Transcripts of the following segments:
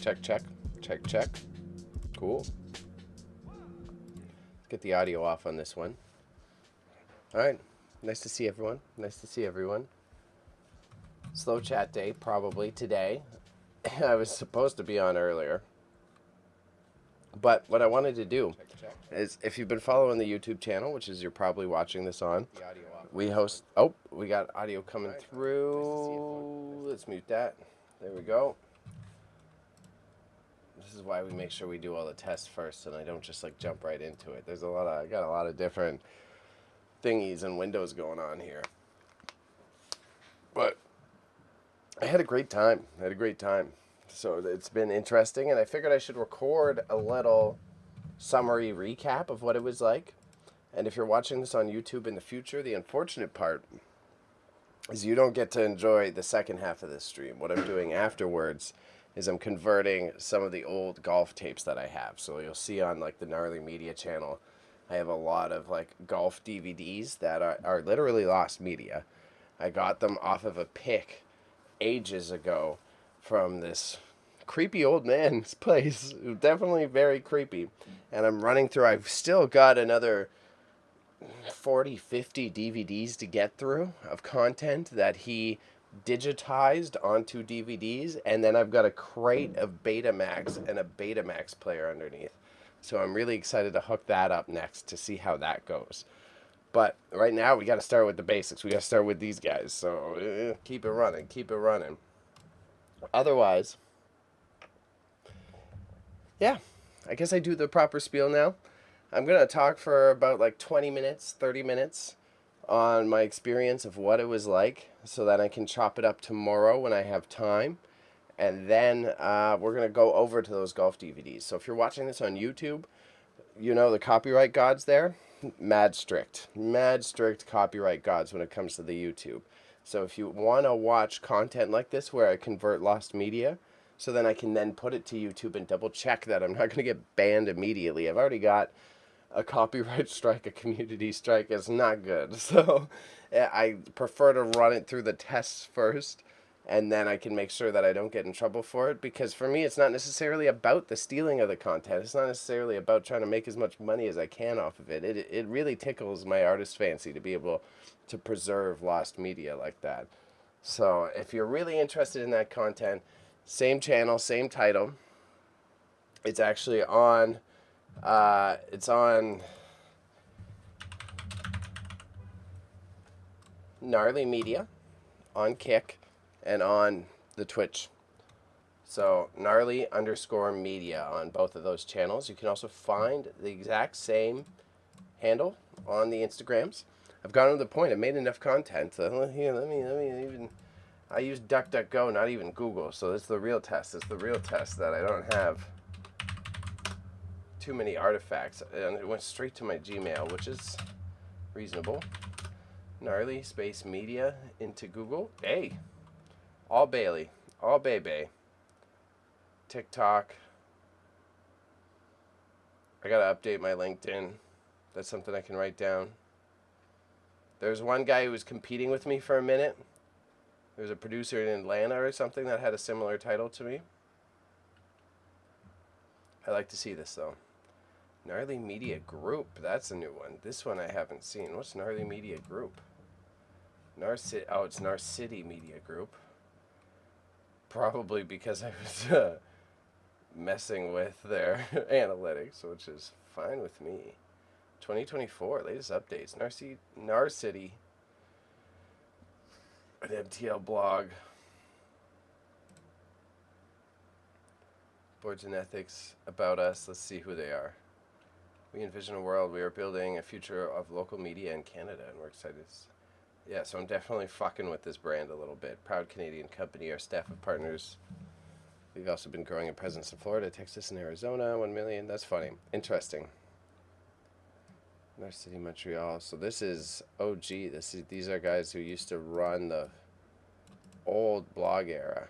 Check, check, check, check. Cool. Let's get the audio off on this one. All right. Nice to see everyone. Nice to see everyone. Slow chat day, probably today. I was supposed to be on earlier. But what I wanted to do is, if you've been following the YouTube channel, which is you're probably watching this on, we host... Oh, we got audio coming through. Let's mute that. There we go. This is why we make sure we do all the tests first, and I don't just like jump right into it. There's I got a lot of different thingies and windows going on here. But I had a great time. So it's been interesting, and I figured I should record a little summary recap of what it was like. And if you're watching this on YouTube in the future, the unfortunate part is you don't get to enjoy the second half of this stream. What I'm doing afterwards is I'm converting some of the old golf tapes that I have. So you'll see on like the NarleyMedia channel, I have a lot of like golf DVDs that are literally lost media. I got them off of a pic ages ago from this creepy old man's place. Definitely very creepy. And I'm running through, I've still got another 40, 50 DVDs to get through of content that he digitized onto DVDs, and then I've got a crate of Betamax and a Betamax player underneath. So I'm really excited to hook that up next to see how that goes. But right now we got to start with the basics. We got to start with these guys. So keep it running, keep it running. Otherwise, yeah, I guess I do the proper spiel now. I'm going to talk for about like 20 minutes, 30 minutes on my experience of what it was like, so that I can chop it up tomorrow when I have time. And then we're going to go over to those golf DVDs. So if you're watching this on YouTube, you know the copyright gods there, mad strict copyright gods when it comes to the YouTube. So if you want to watch content like this where I convert lost media, so then I can then put it to YouTube and double check that I'm not going to get banned immediately. I've already got a copyright strike, a community strike. Is not good. So I prefer to run it through the tests first, and then I can make sure that I don't get in trouble for it. Because for me, it's not necessarily about the stealing of the content. It's not necessarily about trying to make as much money as I can off of it. It really tickles my artist fancy to be able to preserve lost media like that. So if you're really interested in that content, same channel, same title. It's actually on... it's on NarleyMedia, on Kick, and on the Twitch. So Gnarly_media on both of those channels. You can also find the exact same handle on the Instagrams. I've gotten to the point. I've made enough content. Here, let me even. I use DuckDuckGo, not even Google. So this is the real test. It's the real test that I don't have too many artifacts, and it went straight to my Gmail, which is reasonable. Gnarly space media into Google. Hey, all Bailey, all Bebe. TikTok. I gotta update my LinkedIn. That's something I can write down. There's one guy who was competing with me for a minute. There's a producer in Atlanta or something that had a similar title to me. I like to see this though. NarleyMedia Group, that's a new one. This one I haven't seen. What's NarleyMedia Group? Oh, it's Narcity Media Group. Probably because I was messing with their analytics, which is fine with me. 2024, latest updates. Narcity, an MTL blog. Boards and ethics, about us. Let's see who they are. We envision a world. We are building a future of local media in Canada, and we're excited. Yeah, so I'm definitely fucking with this brand a little bit. Proud Canadian company. Our staff of partners. We've also been growing a presence in Florida, Texas, and Arizona. 1 million. That's funny. Interesting. North City, Montreal. So this is OG. These are guys who used to run the old blog era.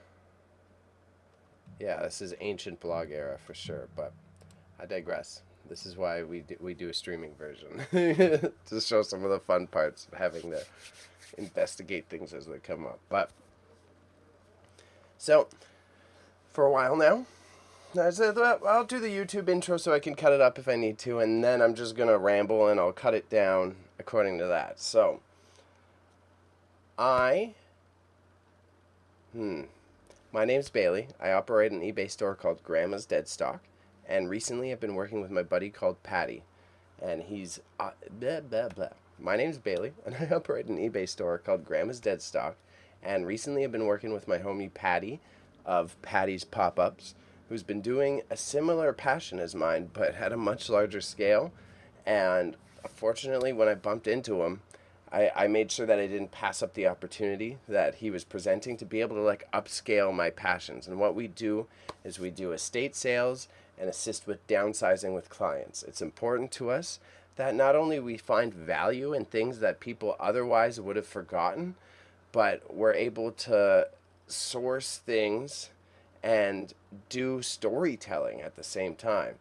Yeah, this is ancient blog era for sure, but I digress. This is why we do a streaming version, to show some of the fun parts of having to investigate things as they come up. But so for a while now, I said, well, I'll do the YouTube intro so I can cut it up if I need to, and then I'm just going to ramble and I'll cut it down according to that. So, my name's Bailey. I operate an eBay store called Grandma's Dead Stock, and recently I've been working with my buddy called Patty, and he's blah, blah, blah. My name's Bailey, and I operate an eBay store called Grandma's Dead Stock, and recently I've been working with my homie Patty of Patty's Pop-Ups, who's been doing a similar passion as mine, but at a much larger scale. And fortunately, when I bumped into him, I made sure that I didn't pass up the opportunity that he was presenting to be able to like upscale my passions. And what we do is we do estate sales and assist with downsizing with clients. It's important to us that not only we find value in things that people otherwise would have forgotten, but we're able to source things and do storytelling at the same time.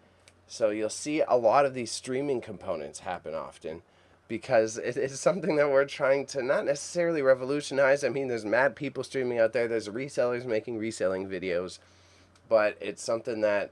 So you'll see a lot of these streaming components happen often because it is something that we're trying to not necessarily revolutionize. I mean, there's mad people streaming out there. There's resellers making reselling videos, but it's something that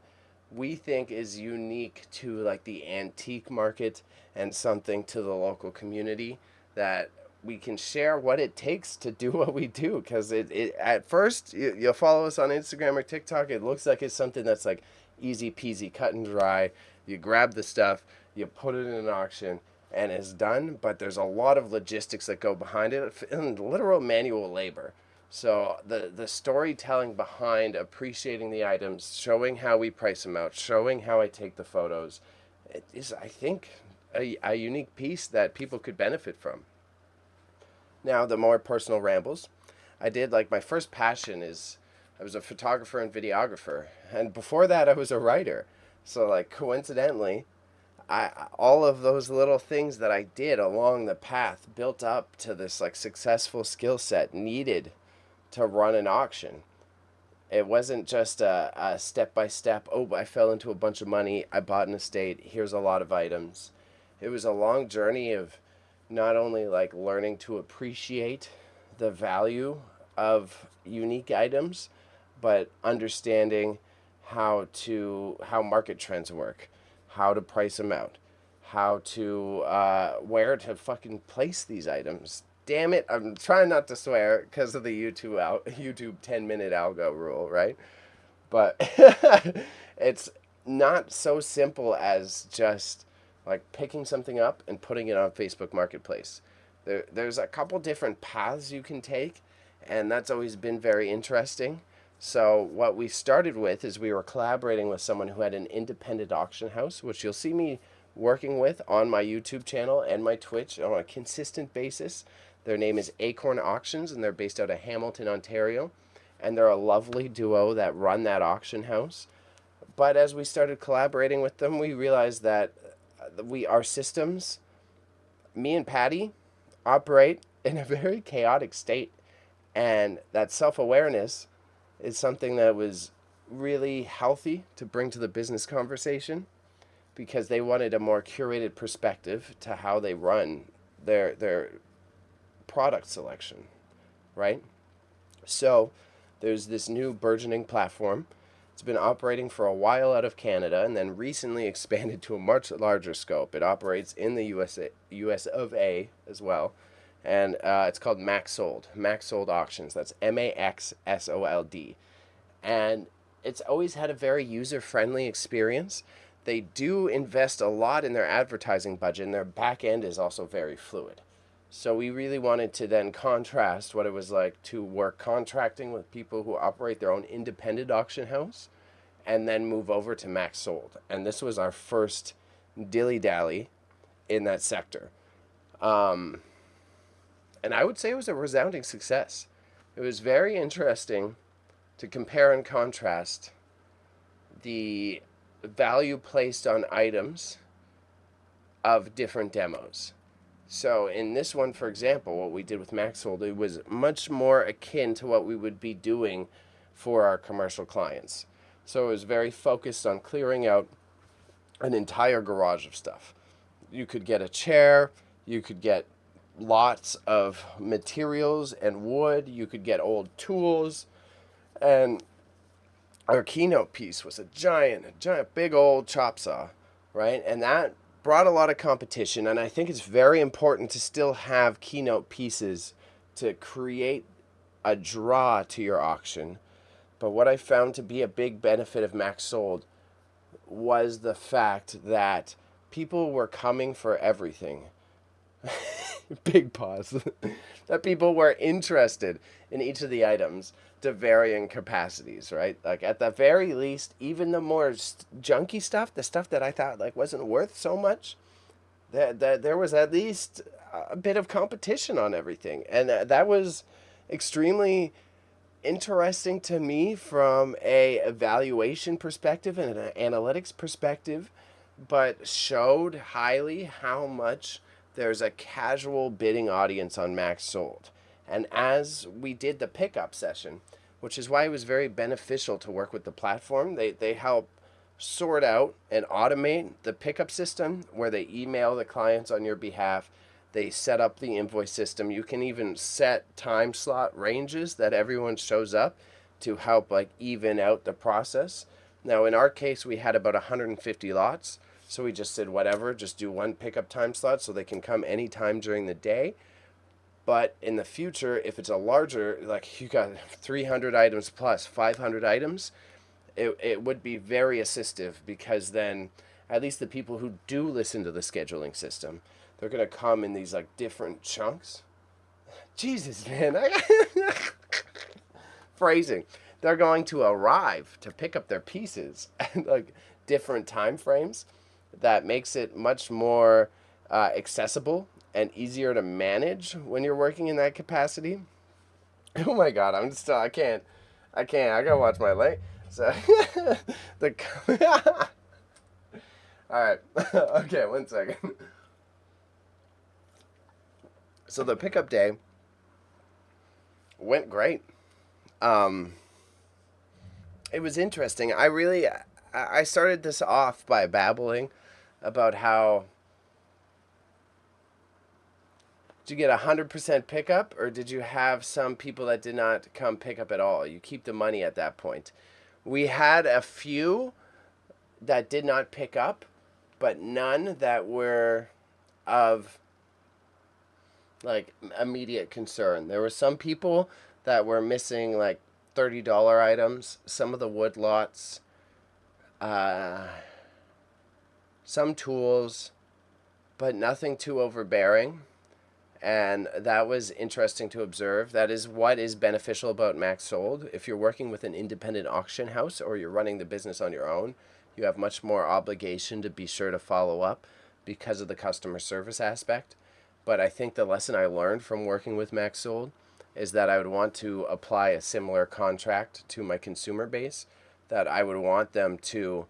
we think is unique to like the antique market and something to the local community that we can share what it takes to do what we do. Because it at first, you'll follow us on Instagram or TikTok, it looks like it's something that's like easy peasy, cut and dry. You grab the stuff, you put it in an auction, and it's done. But there's a lot of logistics that go behind it, and literal manual labor. So the storytelling behind appreciating the items, showing how we price them out, showing how I take the photos, it is, I think, a unique piece that people could benefit from. Now, the more personal rambles, I did like my first passion is I was a photographer and videographer, and before that I was a writer. So like coincidentally, all of those little things that I did along the path built up to this like successful skill set needed to run an auction. It wasn't just a step by step, oh, I fell into a bunch of money, I bought an estate, here's a lot of items. It was a long journey of not only like learning to appreciate the value of unique items, but understanding how market trends work, how to price them out, how to where to fucking place these items. Damn it, I'm trying not to swear because of the YouTube 10-minute algo rule, right? But it's not so simple as just like picking something up and putting it on Facebook Marketplace. There's a couple different paths you can take, and that's always been very interesting. So what we started with is we were collaborating with someone who had an independent auction house, which you'll see me working with on my YouTube channel and my Twitch on a consistent basis. Their name is Acorn Auctions, and they're based out of Hamilton, Ontario. And they're a lovely duo that run that auction house. But as we started collaborating with them, we realized that our systems, me and Patty, operate in a very chaotic state. And that self-awareness is something that was really healthy to bring to the business conversation, because they wanted a more curated perspective to how they run their product selection, right? So there's this new burgeoning platform. It's been operating for a while out of Canada and then recently expanded to a much larger scope. It operates in the US of A as well. And it's called Maxsold Auctions. That's Maxsold. And it's always had a very user-friendly experience. They do invest a lot in their advertising budget, and their back end is also very fluid. So we really wanted to then contrast what it was like to work contracting with people who operate their own independent auction house and then move over to Maxsold. And this was our first dilly-dally in that sector. And I would say it was a resounding success. It was very interesting to compare and contrast the value placed on items of different demos. So in this one, for example, what we did with Maxsold, it was much more akin to what we would be doing for our commercial clients. So it was very focused on clearing out an entire garage of stuff. You could get a chair, you could get lots of materials and wood, you could get old tools, and our keynote piece was a giant, big old chop saw, right? And that brought a lot of competition. And I think it's very important to still have keynote pieces to create a draw to your auction. But what I found to be a big benefit of Maxsold was the fact that people were coming for everything. Big pause. That people were interested in each of the items to varying capacities, right? Like at the very least, even the more junky stuff, the stuff that I thought like wasn't worth so much, that there was at least a bit of competition on everything, and that was extremely interesting to me from a evaluation perspective and an analytics perspective, but showed highly how much there's a casual bidding audience on Maxsold. And as we did the pickup session, which is why it was very beneficial to work with the platform, they help sort out and automate the pickup system where they email the clients on your behalf. They set up the invoice system. You can even set time slot ranges that everyone shows up to help like even out the process. Now in our case, we had about 150 lots. So we just said, whatever, just do one pickup time slot so they can come anytime during the day. But in the future, if it's a larger, like you got 300 items plus 500 items, it would be very assistive, because then at least the people who do listen to the scheduling system, they're going to come in these like different chunks. Jesus, man. Phrasing. They're going to arrive to pick up their pieces at like different time frames. That makes it much more accessible and easier to manage when you're working in that capacity. Oh my God, I can't. I gotta watch my leg. So, all right. Okay, 1 second. So the pickup day went great. It was interesting. I started this off by babbling about how, did you get 100% pickup, or did you have some people that did not come pick up at all? You keep the money at that point. We had a few that did not pick up, but none that were of like immediate concern. There were some people that were missing like $30 items, some of the wood lots, some tools, but nothing too overbearing. And that was interesting to observe. That is what is beneficial about Maxsold. If you're working with an independent auction house or you're running the business on your own, you have much more obligation to be sure to follow up because of the customer service aspect. But I think the lesson I learned from working with Maxsold is that I would want to apply a similar contract to my consumer base, that I would want them to,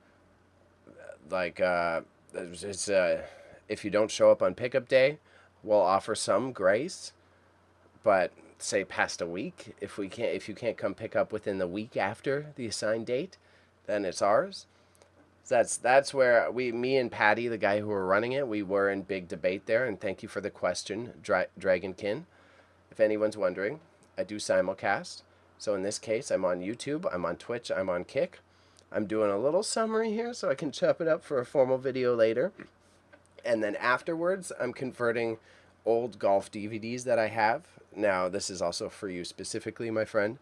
like, if you don't show up on pickup day, we'll offer some grace, but say past a week, if you can't come pick up within the week after the assigned date, then it's ours. That's where me and Patty, the guy who were running it, we were in big debate there. And thank you for the question, Dragonkin. If anyone's wondering, I do simulcast. So in this case, I'm on YouTube, I'm on Twitch, I'm on Kick. I'm doing a little summary here so I can chop it up for a formal video later. And then afterwards, I'm converting old golf DVDs that I have. Now, this is also for you specifically, my friend.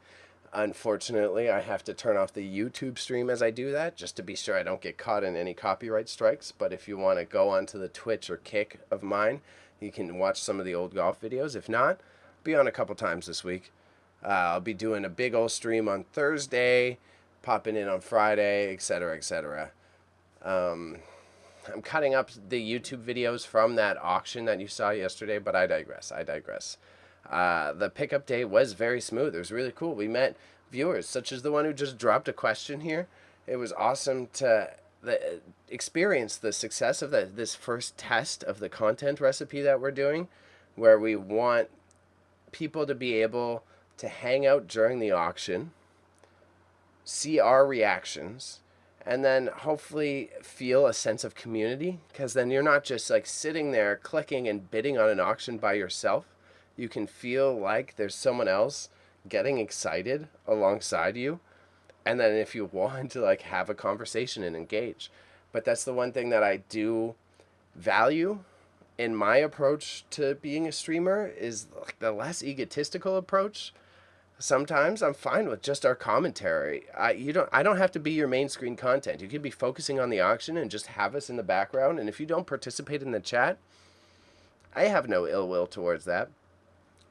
Unfortunately, I have to turn off the YouTube stream as I do that, just to be sure I don't get caught in any copyright strikes. But if you want to go onto the Twitch or Kick of mine, you can watch some of the old golf videos. If not, be on a couple times this week. I'll be doing a big old stream on Thursday, popping in on Friday, etc., etc. I'm cutting up the YouTube videos from that auction that you saw yesterday, but I digress. The pickup day was very smooth. It was really cool. We met viewers, such as the one who just dropped a question here. It was awesome to experience the success of this first test of the content recipe that we're doing, where we want people to be able to hang out during the auction, see our reactions, and then hopefully feel a sense of community, because then you're not just like sitting there clicking and bidding on an auction by yourself. You can feel like there's someone else getting excited alongside you. And then if you want to like have a conversation and engage. But that's the one thing that I do value in my approach to being a streamer is like the less egotistical approach. Sometimes I'm fine with just our commentary. I don't have to be your main screen content. You could be focusing on the auction and just have us in the background. And if you don't participate in the chat, I have no ill will towards that.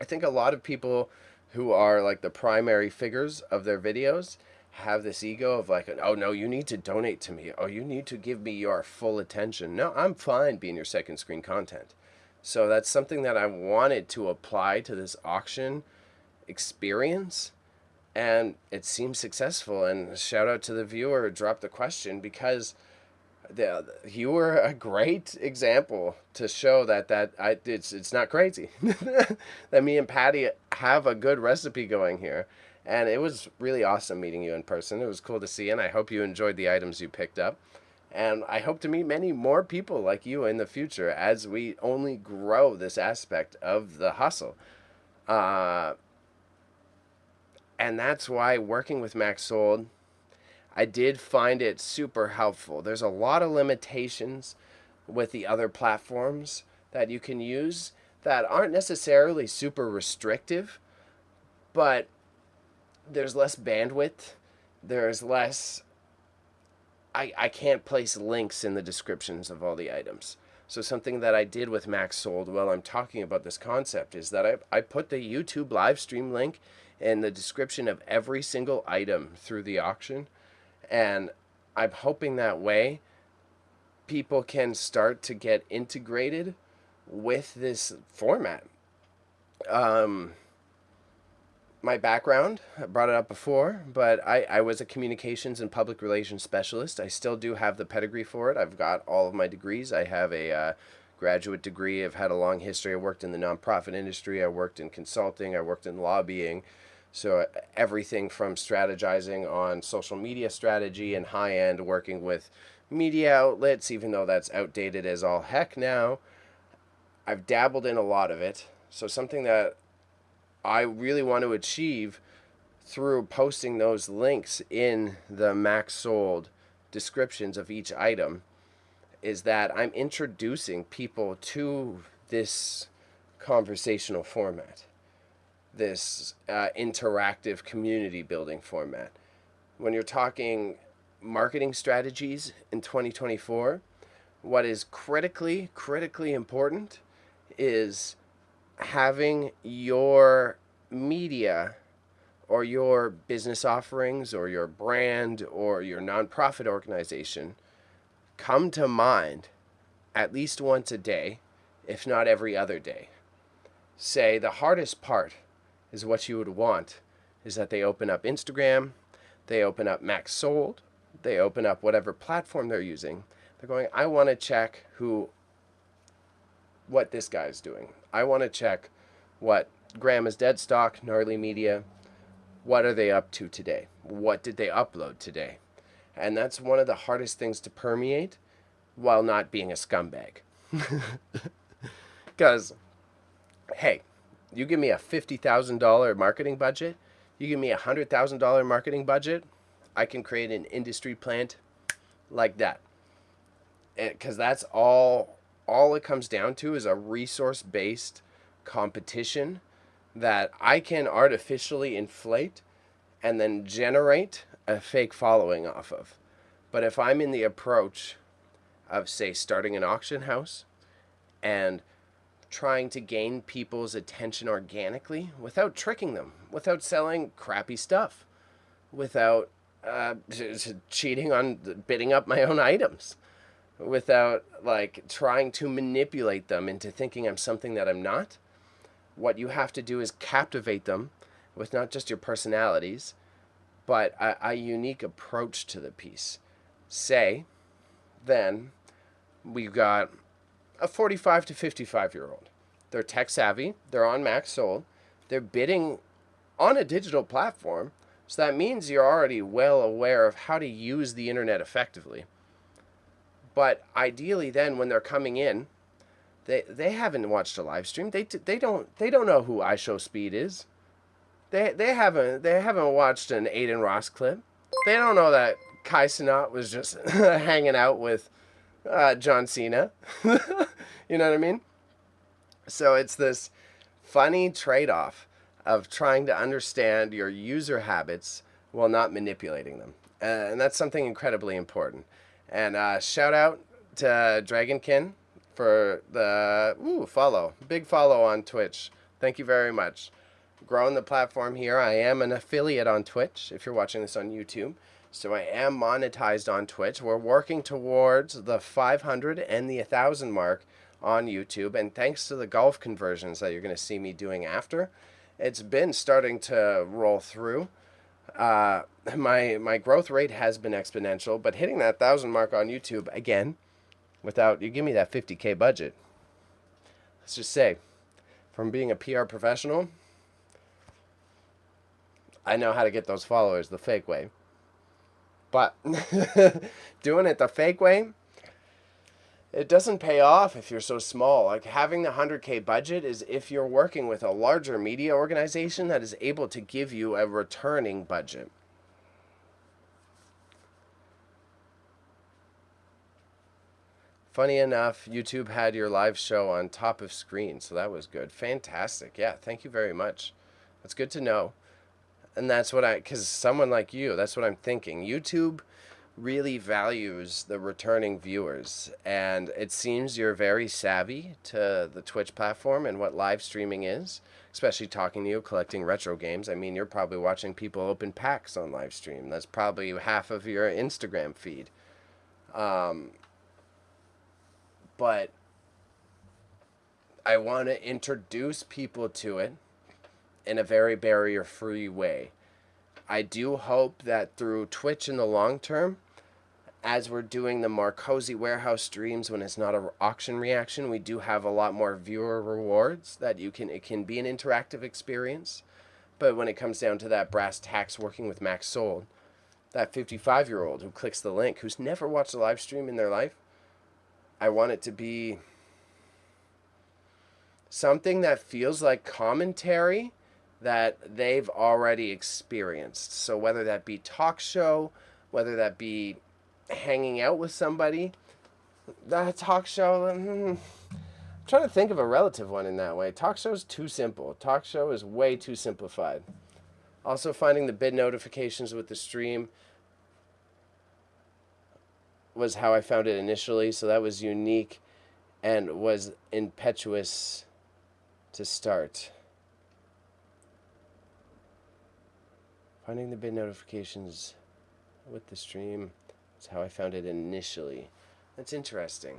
I think a lot of people who are like the primary figures of their videos have this ego of like, oh no, you need to donate to me. Oh, you need to give me your full attention. No, I'm fine being your second screen content. So that's something that I wanted to apply to this auction experience, and it seems successful. And shout out to the viewer who dropped the question, because you were a great example to show that it's not crazy. That me and Patty have a good recipe going here. And it was really awesome meeting you in person. It was cool to see, and I hope you enjoyed the items you picked up. And I hope to meet many more people like you in the future as we only grow this aspect of the hustle. And that's why working with Maxsold, I did find it super helpful. There's a lot of limitations with the other platforms that you can use that aren't necessarily super restrictive, but there's less bandwidth. There's less... I can't place links in the descriptions of all the items. So something that I did with Maxsold while I'm talking about this concept is that I put the YouTube live stream link in the description of every single item through the auction. And I'm hoping that way people can start to get integrated with this format. My background, I brought it up before, but I was a communications and public relations specialist. I still do have the pedigree for it. I've got all of my degrees. I have a graduate degree. I've had a long history. I worked in the nonprofit industry. I worked in consulting. I worked in lobbying. So everything from strategizing on social media strategy and high-end working with media outlets, even though that's outdated as all heck now. I've dabbled in a lot of it. So something that I really want to achieve through posting those links in the Maxsold descriptions of each item is that I'm introducing people to this conversational format, this interactive community building format. When you're talking marketing strategies in 2024, what is critically important is having your media or your business offerings or your brand or your nonprofit organization come to mind at least once a day, if not every other day. Say the hardest part is what you would want is that they open up Instagram, they open up Maxsold, they open up whatever platform they're using. They're going, I want to check what this guy's doing. I want to check what Graham is Deadstock, NarleyMedia, what are they up to today? What did they upload today? And that's one of the hardest things to permeate while not being a scumbag. Because, hey, you give me a $50,000 marketing budget, you give me a $100,000 marketing budget, I can create an industry plant like that. Because that's all it comes down to is a resource-based competition that I can artificially inflate and then generate a fake following off of. But if I'm in the approach of, say, starting an auction house and trying to gain people's attention organically without tricking them, without selling crappy stuff, without cheating on bidding up my own items, without like trying to manipulate them into thinking I'm something that I'm not. What you have to do is captivate them with not just your personalities, but a unique approach to the piece. Say, then, we've got a 45 to 55-year-old. They're tech savvy, they're on Maxsold, they're bidding on a digital platform, so that means you're already well aware of how to use the internet effectively. But ideally then when they're coming in, they haven't watched a live stream. They don't know who iShowSpeed is. They haven't watched an Aiden Ross clip. They don't know that Kai Cenat was just hanging out with John Cena. You know what I mean? So it's this funny trade-off of trying to understand your user habits while not manipulating them. And that's something incredibly important. And shout out to Dragonkin for the big follow on Twitch. Thank you very much. Growing the platform here. I am an affiliate on Twitch if you're watching this on YouTube. So I am monetized on Twitch. We're working towards the 500 and the 1,000 mark on YouTube. And thanks to the golf conversions that you're going to see me doing it's been starting to roll through. My growth rate has been exponential, but hitting that 1,000 mark on YouTube, again, without, you give me that 50K budget. Let's just say, from being a PR professional, I know how to get those followers the fake way. But doing it the fake way, it doesn't pay off if you're so small. Like having the 100K budget is if you're working with a larger media organization that is able to give you a returning budget. Funny enough, YouTube had your live show on top of screen, so that was good. Fantastic. Yeah, thank you very much. That's good to know. And that's what because someone like you, that's what I'm thinking. YouTube really values the returning viewers, and it seems you're very savvy to the Twitch platform and what live streaming is, especially talking to you, collecting retro games. I mean, you're probably watching people open packs on live stream. That's probably half of your Instagram feed. But I want to introduce people to it in a very barrier-free way. I do hope that through Twitch in the long term, as we're doing the more cozy warehouse streams when it's not an auction reaction, we do have a lot more viewer rewards that it can be an interactive experience. But when it comes down to that brass tacks working with Maxsold, that 55-year-old who clicks the link, who's never watched a live stream in their life, I want it to be something that feels like commentary that they've already experienced. So whether that be talk show, whether that be hanging out with somebody, that talk show, I'm trying to think of a relative one in that way. Talk show is too simple. Talk show is way too simplified. Also finding the bid notifications with the stream was how I found it initially, so that was unique and was impetuous to start. Finding the bid notifications with the stream is how I found it initially. That's interesting.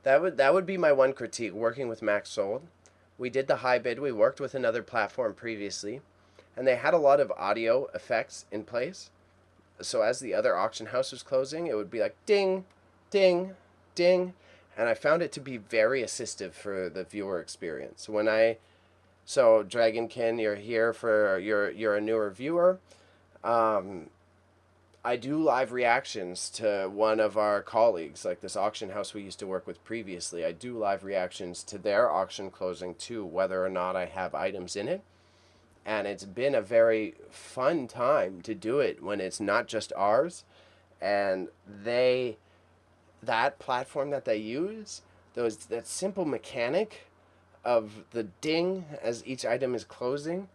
That would be my one critique working with Maxsold. We did the high bid. We worked with another platform previously, and they had a lot of audio effects in place. So as the other auction house was closing, it would be like ding, ding, ding, and I found it to be very assistive for the viewer experience. So Dragonkin, you're here for you're a newer viewer. I do live reactions to one of our colleagues, like this auction house we used to work with previously. I do live reactions to their auction closing too, whether or not I have items in it. And it's been a very fun time to do it when it's not just ours. And that platform that they use, that simple mechanic of the ding as each item is closing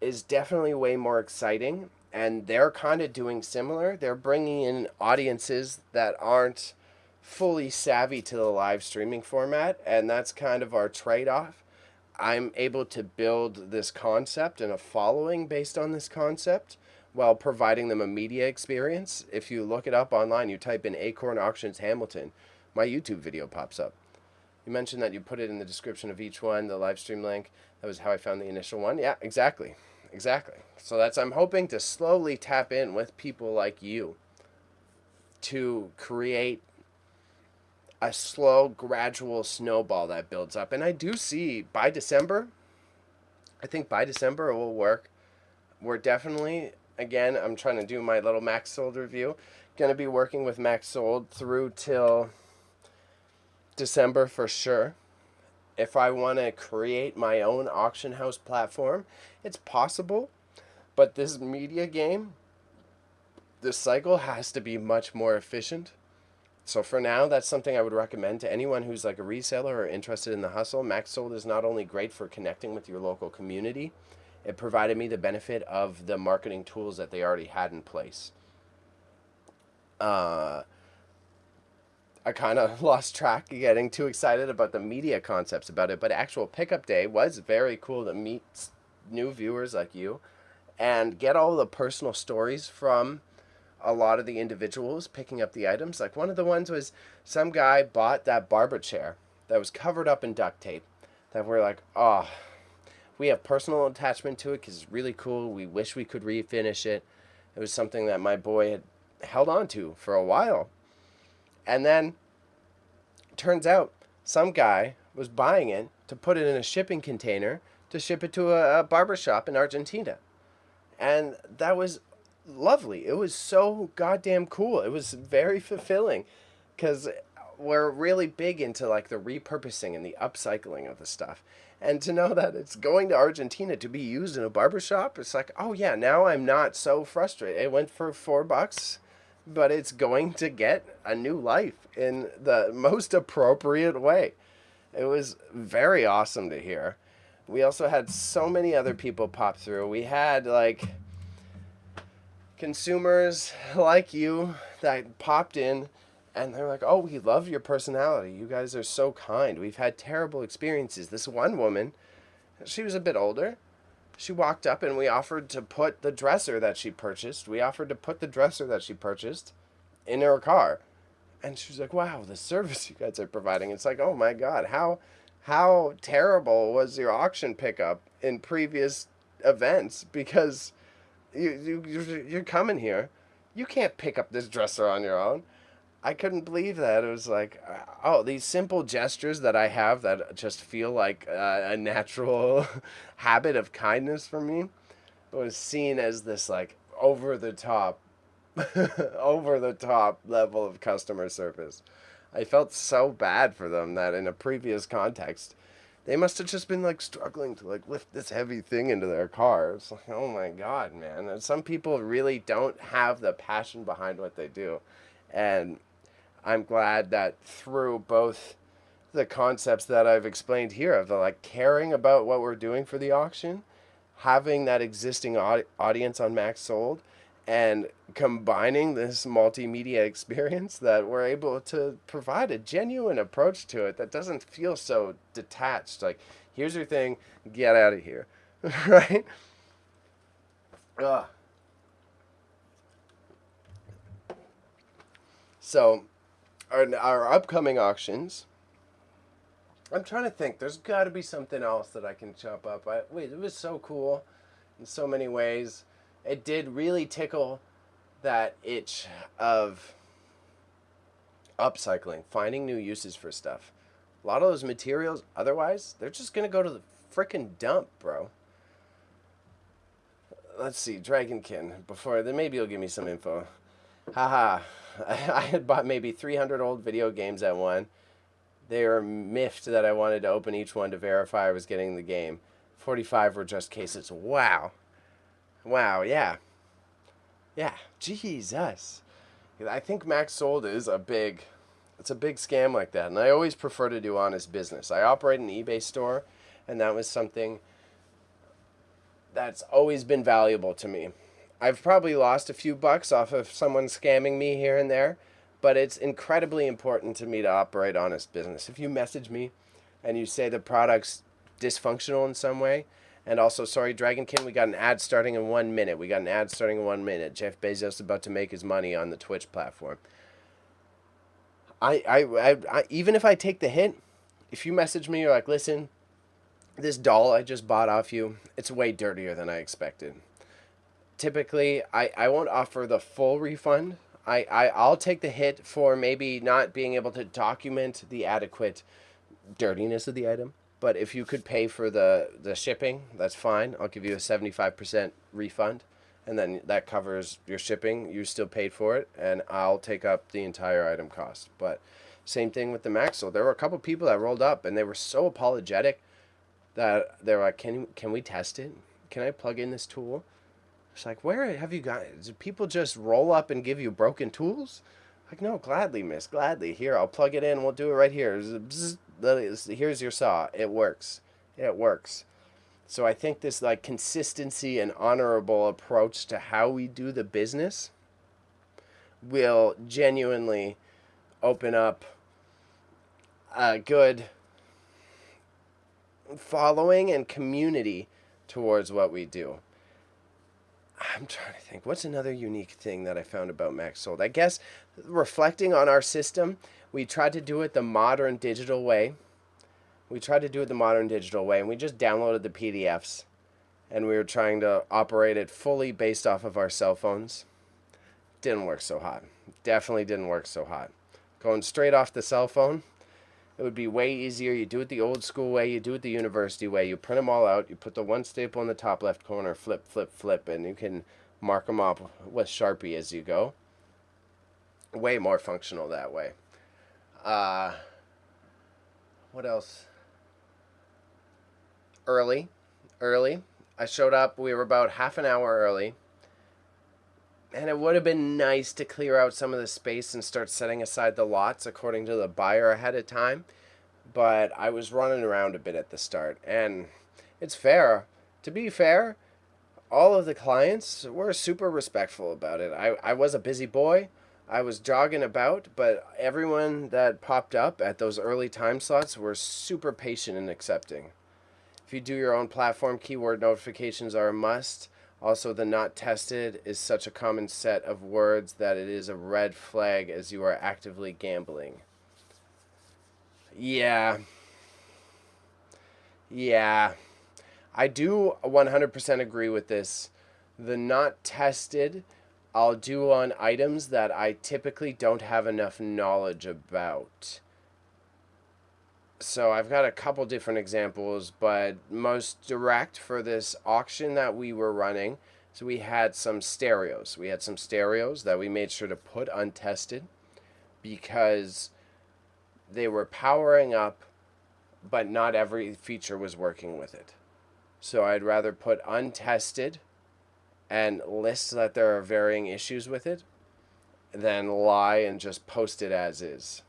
is definitely way more exciting. And they're kind of doing similar. They're bringing in audiences that aren't fully savvy to the live streaming format. And that's kind of our trade-off. I'm able to build this concept and a following based on this concept while providing them a media experience. If you look it up online, you type in Acorn Auctions Hamilton, my YouTube video pops up. You mentioned that you put it in the description of each one, the live stream link. That was how I found the initial one. Yeah, exactly. So I'm hoping to slowly tap in with people like you to create a slow, gradual snowball that builds up. And I do see by December, I think by December it will work. We're definitely, again, I'm trying to do my little Maxsold review. Going to be working with Maxsold through till December for sure. If I want to create my own auction house platform, it's possible. But this media game, the cycle has to be much more efficient. So for now, that's something I would recommend to anyone who's like a reseller or interested in the hustle. Maxsold is not only great for connecting with your local community, it provided me the benefit of the marketing tools that they already had in place. I kind of lost track getting too excited about the media concepts about it, but actual pickup day was very cool to meet new viewers like you and get all the personal stories from a lot of the individuals picking up the items. Like one of the ones was some guy bought that barber chair that was covered up in duct tape that we're like, oh, we have personal attachment to it because it's really cool. We wish we could refinish it. It was something that my boy had held on to for a while. And then turns out some guy was buying it to put it in a shipping container to ship it to a barber shop in Argentina. And that was lovely. It was so goddamn cool. It was very fulfilling because we're really big into like the repurposing and the upcycling of the stuff. And to know that it's going to Argentina to be used in a barbershop, it's like, oh yeah, now I'm not so frustrated. It went for $4, but it's going to get a new life in the most appropriate way. It was very awesome to hear. We also had so many other people pop through. We had like consumers like you that popped in and they're like, oh, we love your personality. You guys are so kind. We've had terrible experiences. This one woman, she was a bit older. She walked up and we offered to put the dresser that she purchased. We offered to put the dresser that she purchased in her car. And she was like, wow, the service you guys are providing. It's like, oh my God, how terrible was your auction pickup in previous events? Because you're coming here. You can't pick up this dresser on your own. I couldn't believe that. It was like, oh, these simple gestures that I have that just feel like a natural habit of kindness for me was seen as this like over the top level of customer service. I felt so bad for them that in a previous context, they must have just been like struggling to like lift this heavy thing into their car. It's like, oh my God, man. And some people really don't have the passion behind what they do. And I'm glad that through both the concepts that I've explained here of the like caring about what we're doing for the auction, having that existing audience on Maxsold, and combining this multimedia experience, that we're able to provide a genuine approach to it that doesn't feel so detached. Like, here's your thing, get out of here, right? Ugh. So, our upcoming auctions, I'm trying to think. There's got to be something else that I can chop up. It was so cool in so many ways. It did really tickle that itch of upcycling, finding new uses for stuff. A lot of those materials, otherwise, they're just going to go to the frickin' dump, bro. Let's see, Dragonkin. Before, then maybe you'll give me some info. Haha. I had bought maybe 300 old video games at one. They were miffed that I wanted to open each one to verify I was getting the game. 45 were just cases. Wow. Wow, yeah. Yeah, Jesus. I think Maxsold is it's a big scam like that. And I always prefer to do honest business. I operate an eBay store, and that was something that's always been valuable to me. I've probably lost a few bucks off of someone scamming me here and there, but it's incredibly important to me to operate honest business. If you message me and you say the product's dysfunctional in some way, and also, sorry, Dragonkin, we got an ad starting in 1 minute. Jeff Bezos is about to make his money on the Twitch platform. I even if I take the hit, if you message me, you're like, listen, this doll I just bought off you, it's way dirtier than I expected. Typically, I won't offer the full refund. I'll take the hit for maybe not being able to document the adequate dirtiness of the item. But if you could pay for the shipping, that's fine. I'll give you a 75% refund. And then that covers your shipping. You still paid for it. And I'll take up the entire item cost. But same thing with the Maxsold. There were a couple people that rolled up and they were so apologetic that they were like, can we test it? Can I plug in this tool? She's like, where have you got? Do people just roll up and give you broken tools? Like, no, gladly, miss, gladly. Here, I'll plug it in. We'll do it right here. Here's your saw. It works. It works. So I think this like consistency and honorable approach to how we do the business will genuinely open up a good following and community towards what we do. I'm trying to think. What's another unique thing that I found about Maxsold? I guess reflecting on our system, we tried to do it the modern digital way. And we just downloaded the PDFs. And we were trying to operate it fully based off of our cell phones. Didn't work so hot. Definitely didn't work so hot. Going straight off the cell phone, it would be way easier. You do it the old school way. You do it the university way. You print them all out. You put the one staple in the top left corner, flip, flip, flip, and you can mark them up with Sharpie as you go. Way more functional that way. What else? Early. I showed up. We were about half an hour early. And it would have been nice to clear out some of the space and start setting aside the lots according to the buyer ahead of time. But I was running around a bit at the start. And it's fair. To be fair, all of the clients were super respectful about it. I was a busy boy. I was jogging about. But everyone that popped up at those early time slots were super patient and accepting. If you do your own platform, keyword notifications are a must. Also, the not tested is such a common set of words that it is a red flag as you are actively gambling. Yeah. I do 100% agree with this. The not tested, I'll do on items that I typically don't have enough knowledge about. So I've got a couple different examples, but most direct for this auction that we were running, so we had some stereos. We had some stereos that we made sure to put untested because they were powering up, but not every feature was working with it. So I'd rather put untested and list that there are varying issues with it than lie and just post it as is.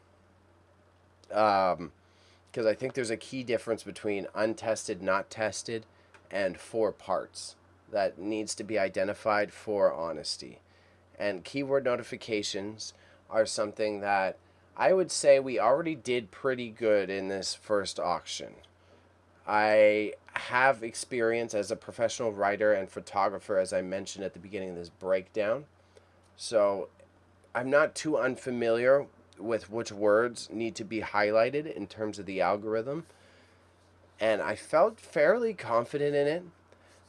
Because I think there's a key difference between untested, not tested, and for parts that needs to be identified for honesty. And keyword notifications are something that I would say we already did pretty good in this first auction. I have experience as a professional writer and photographer, as I mentioned at the beginning of this breakdown. So I'm not too unfamiliar with which words need to be highlighted in terms of the algorithm. And I felt fairly confident in it.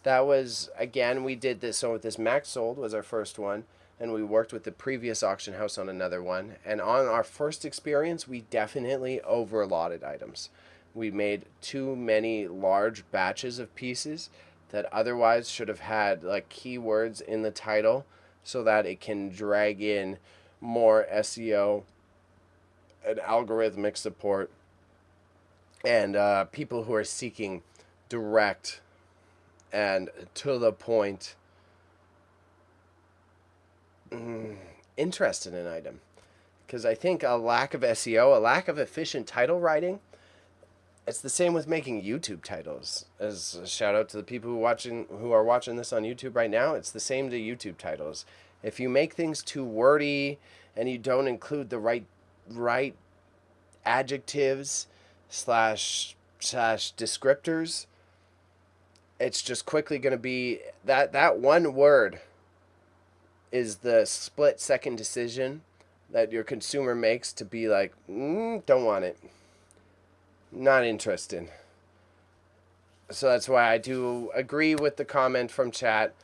That was, again, we did this. So with this Maxsold was our first one. And we worked with the previous auction house on another one. And on our first experience, we definitely overallotted items. We made too many large batches of pieces that otherwise should have had like keywords in the title so that it can drag in more SEO and algorithmic support and people who are seeking direct and to the point interest in an item. Because I think a lack of SEO, a lack of efficient title writing, it's the same with making YouTube titles. As a shout out to the people who are watching this on YouTube right now, it's the same to YouTube titles. If you make things too wordy and you don't include the right adjectives slash descriptors, it's just quickly going to be that one word is the split second decision that your consumer makes to be like, don't want it, not interested. So that's why I do agree with the comment from chat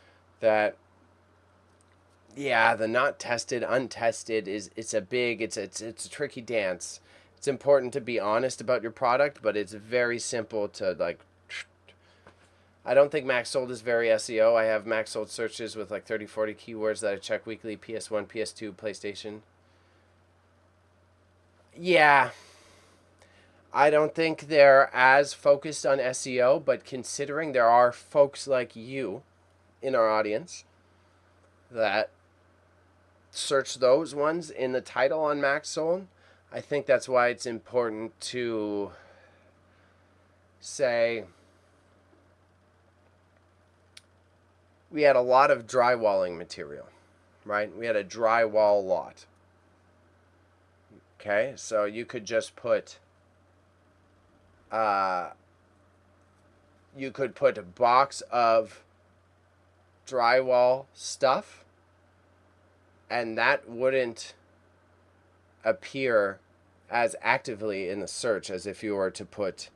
that the not tested, untested it's a tricky dance. It's important to be honest about your product, but it's very simple to like. I don't think Maxsold is very SEO. I have Maxsold searches with like 30, 40 keywords that I check weekly. PS1, PS2, PlayStation. Yeah. I don't think they're as focused on SEO, but considering there are folks like you in our audience that search those ones in the title on Maxsold. I think that's why it's important to say we had a lot of drywalling material, right? We had a drywall lot. Okay, so you could just put a box of drywall stuff, and that wouldn't appear as actively in the search as if you were to put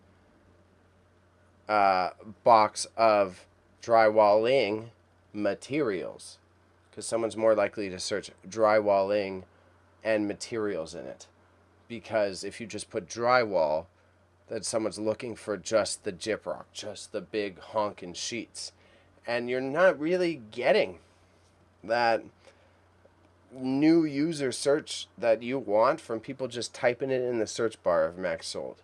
a box of drywalling materials, because someone's more likely to search drywalling and materials in it. Because if you just put drywall, then someone's looking for just the gyprock, just the big honking sheets, and you're not really getting that new user search that you want from people just typing it in the search bar of Maxsold.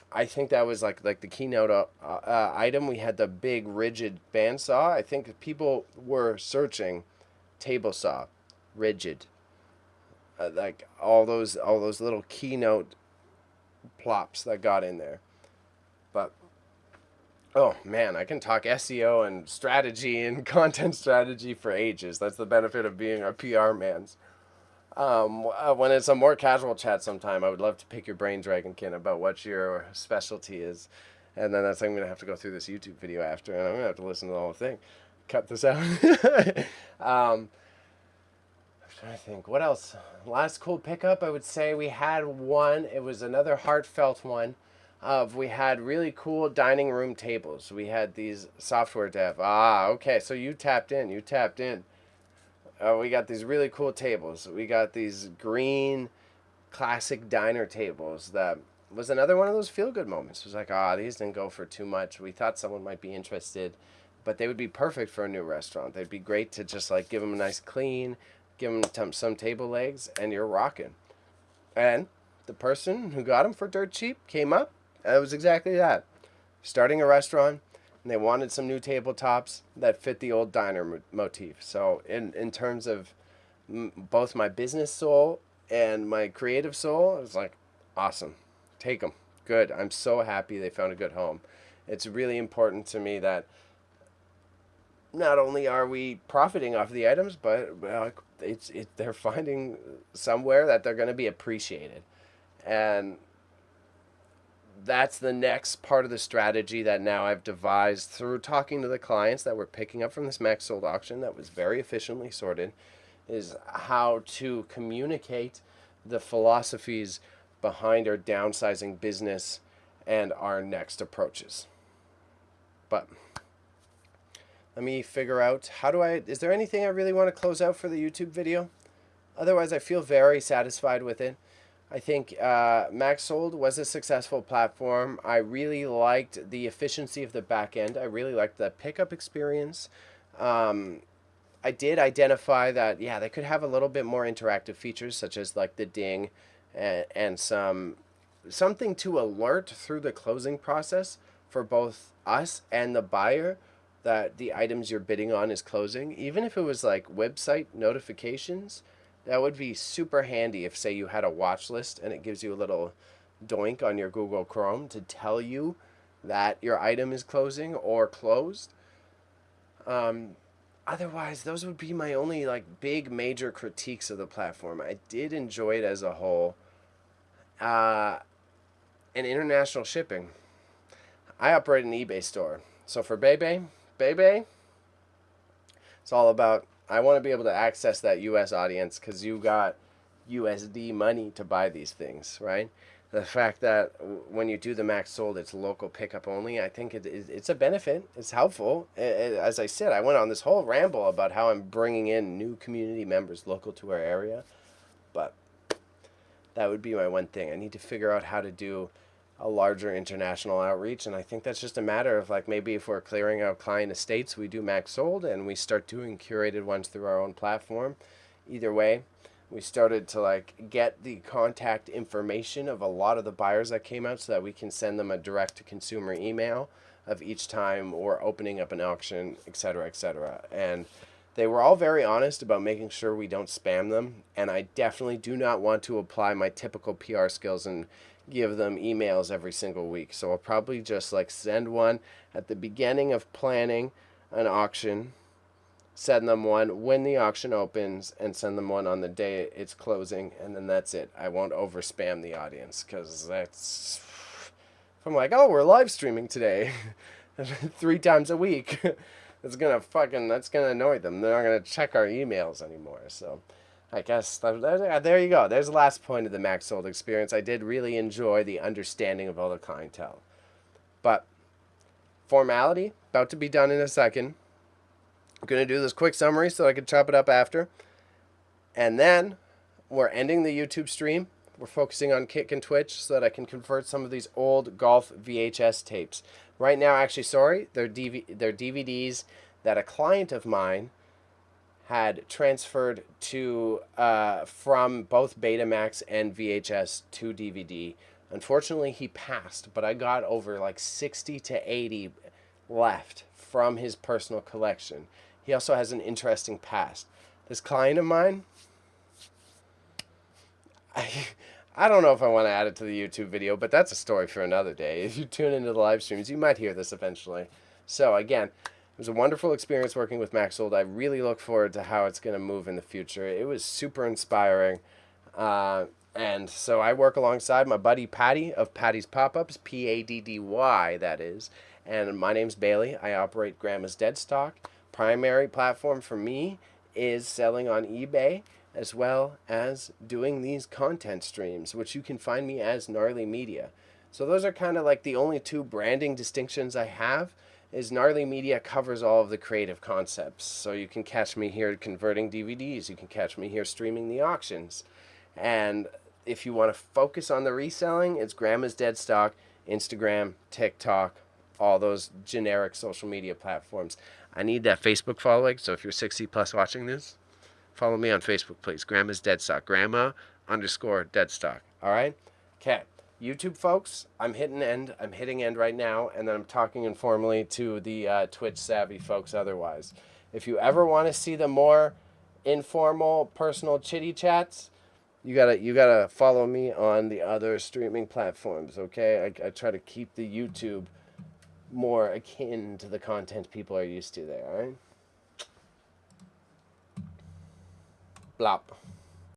I think that was like the keynote item. We had the big rigid bandsaw. I think people were searching table saw, rigid, like all those little keynote plops that got in there. But oh man, I can talk SEO and strategy and content strategy for ages. That's the benefit of being a PR man's. When it's a more casual chat sometime, I would love to pick your brain, Dragonkin, about what your specialty is. And then I'm going to have to go through this YouTube video after, and I'm going to have to listen to the whole thing. Cut this out. I'm trying to think. What else? Last cool pickup, I would say we had one. It was another heartfelt one. We had really cool dining room tables. We had these software dev. Okay, so you tapped in. We got these really cool tables. We got these green classic diner tables. That was another one of those feel-good moments. It was like, these didn't go for too much. We thought someone might be interested, but they would be perfect for a new restaurant. They'd be great to just like give them a nice clean, give them some table legs, and you're rocking. And the person who got them for dirt cheap came up. It was exactly that. Starting a restaurant, and they wanted some new tabletops that fit the old diner motif. So in terms of both my business soul and my creative soul, it was like, awesome. Take them. Good. I'm so happy they found a good home. It's really important to me that not only are we profiting off the items, but they're finding somewhere that they're going to be appreciated. And that's the next part of the strategy that now I've devised through talking to the clients that we're picking up from this Maxsold auction that was very efficiently sorted, is how to communicate the philosophies behind our downsizing business and our next approaches. But let me figure out is there anything I really want to close out for the YouTube video? Otherwise, I feel very satisfied with it. I think Maxsold was a successful platform. I really liked the efficiency of the back end. I really liked the pickup experience. I did identify that, they could have a little bit more interactive features, such as like the ding and something to alert through the closing process for both us and the buyer that the items you're bidding on is closing. Even if it was like website notifications, that would be super handy if, say, you had a watch list and it gives you a little doink on your Google Chrome to tell you that your item is closing or closed. Otherwise, those would be my only like big major critiques of the platform. I did enjoy it as a whole. And international shipping. I operate an eBay store. So for Bebe, it's all about, I want to be able to access that US audience because you got USD money to buy these things, right? The fact that when you do the Maxsold, it's local pickup only, I think it's a benefit. It's helpful. As I said, I went on this whole ramble about how I'm bringing in new community members local to our area, but that would be my one thing. I need to figure out how to do a larger international outreach, and I think that's just a matter of like maybe if we're clearing out client estates, we do Maxsold and we start doing curated ones through our own platform. Either way, we started to like get the contact information of a lot of the buyers that came out so that we can send them a direct to consumer email of each time we're opening up an auction, etc., etc. And They were all very honest about making sure we don't spam them, and I definitely do not want to apply my typical PR skills and give them emails every single week. So I'll probably just like send one at the beginning of planning an auction, send them one when the auction opens, and send them one on the day it's closing, and then that's it. I won't over spam the audience, because that's, if I'm like, oh, we're live streaming today 3 times a week, that's gonna annoy them. They're not gonna check our emails anymore. So I guess there you go. There's the last point of the Maxsold experience. I did really enjoy the understanding of all the clientele. But formality, about to be done in a second. I'm going to do this quick summary so I can chop it up after. And then we're ending the YouTube stream. We're focusing on Kick and Twitch so that I can convert some of these old golf VHS tapes. Right now, actually, sorry, they're DVDs that a client of mine had transferred to from both Betamax and VHS to DVD. Unfortunately, he passed, but I got over like 60 to 80 left from his personal collection. He also has an interesting past. This client of mine, I don't know if I want to add it to the YouTube video, but that's a story for another day. If you tune into the live streams, you might hear this eventually. So again, it was a wonderful experience working with Maxsold. I really look forward to how it's going to move in the future. It was super inspiring. And so I work alongside my buddy Patty of Patty's Pop-Ups, Paddy, that is. And my name's Bailey. I operate Grandma's Dead Stock. Primary platform for me is selling on eBay, as well as doing these content streams, which you can find me as NarleyMedia. So those are kind of like the only 2 branding distinctions I have. Is NarleyMedia covers all of the creative concepts. So you can catch me here converting DVDs. You can catch me here streaming the auctions. And if you want to focus on the reselling, it's Grandma's Dead Stock, Instagram, TikTok, all those generic social media platforms. I need that Facebook following, so if you're 60 plus watching this, follow me on Facebook, please. Grandma's Dead Stock. Grandma_Dead Stock. All right? Okay. YouTube folks, I'm hitting end. I'm hitting end right now, and then I'm talking informally to the Twitch savvy folks otherwise. If you ever want to see the more informal, personal chitty chats, you gotta follow me on the other streaming platforms, okay? I try to keep the YouTube more akin to the content people are used to there, all right? Blop.